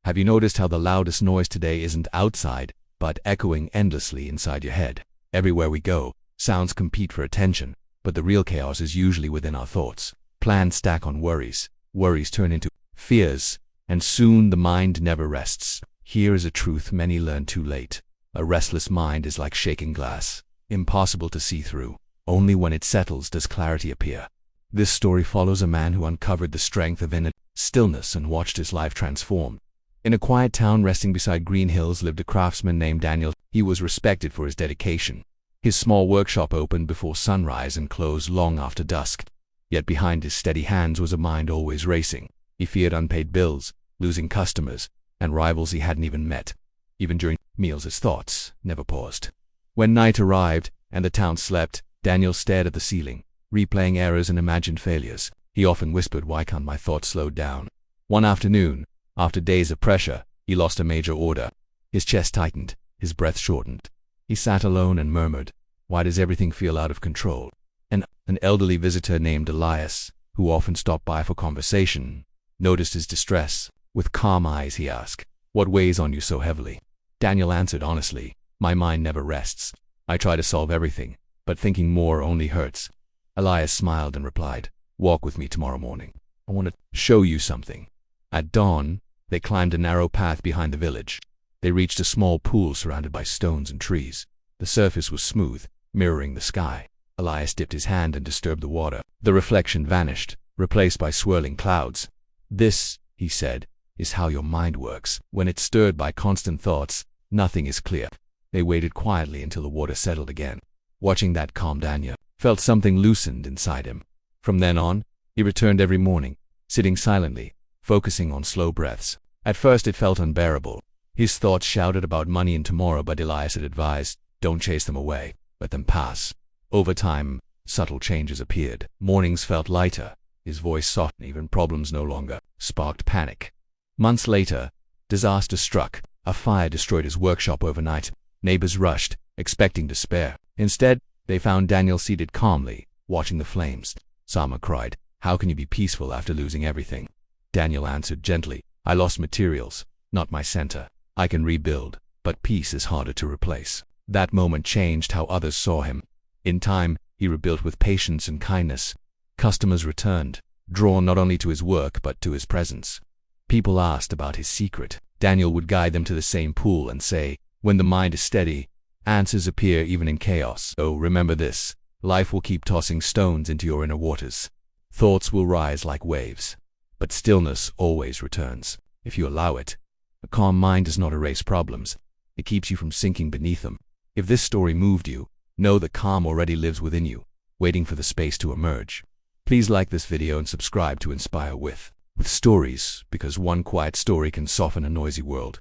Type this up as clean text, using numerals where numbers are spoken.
Have you noticed how the loudest noise today isn't outside, but echoing endlessly inside your head? Everywhere we go, sounds compete for attention, but the real chaos is usually within our thoughts. Plans stack on worries, worries turn into fears, and soon the mind never rests. Here is a truth many learn too late. A restless mind is like shaking glass, impossible to see through. Only when it settles does clarity appear. This story follows a man who uncovered the strength of inner stillness and watched his life transform. In a quiet town resting beside green hills lived a craftsman named Daniel. He was respected for his dedication. His small workshop opened before sunrise and closed long after dusk. Yet behind his steady hands was a mind always racing. He feared unpaid bills, losing customers, and rivals he hadn't even met. Even during meals his thoughts never paused. When night arrived and the town slept, Daniel stared at the ceiling, replaying errors and imagined failures. He often whispered, "Why can't my thoughts slow down?" One afternoon, after days of pressure, he lost a major order. His chest tightened, his breath shortened. He sat alone and murmured, "Why does everything feel out of control?" An elderly visitor named Elias, who often stopped by for conversation, noticed his distress. With calm eyes he asked, "What weighs on you so heavily?" Daniel answered honestly, "My mind never rests. I try to solve everything, but thinking more only hurts." Elias smiled and replied, "Walk with me tomorrow morning. I want to show you something." At dawn, they climbed a narrow path behind the village. They reached a small pool surrounded by stones and trees. The surface was smooth, mirroring the sky. Elias dipped his hand and disturbed the water. The reflection vanished, replaced by swirling clouds. "This," he said, "is how your mind works. When it's stirred by constant thoughts, nothing is clear." They waited quietly until the water settled again. Watching that calm, Daniel felt something loosened inside him. From then on, he returned every morning, sitting silently, focusing on slow breaths. At first it felt unbearable. His thoughts shouted about money and tomorrow, but Elias had advised, "Don't chase them away, let them pass." Over time, subtle changes appeared. Mornings felt lighter, his voice softened, even problems no longer sparked panic. Months later, disaster struck. A fire destroyed his workshop overnight. Neighbors rushed, expecting despair. Instead, they found Daniel seated calmly, watching the flames. Sama cried, "How can you be peaceful after losing everything?" Daniel answered gently, "I lost materials, not my center. I can rebuild, but peace is harder to replace." That moment changed how others saw him. In time, he rebuilt with patience and kindness. Customers returned, drawn not only to his work but to his presence. People asked about his secret. Daniel would guide them to the same pool and say, "When the mind is steady, answers appear even in chaos. Oh, remember this, life will keep tossing stones into your inner waters. Thoughts will rise like waves, but stillness always returns, if you allow it." A calm mind does not erase problems. It keeps you from sinking beneath them. If this story moved you, know that calm already lives within you, waiting for the space to emerge. Please like this video and subscribe to Inspire with Stories, because one quiet story can soften a noisy world.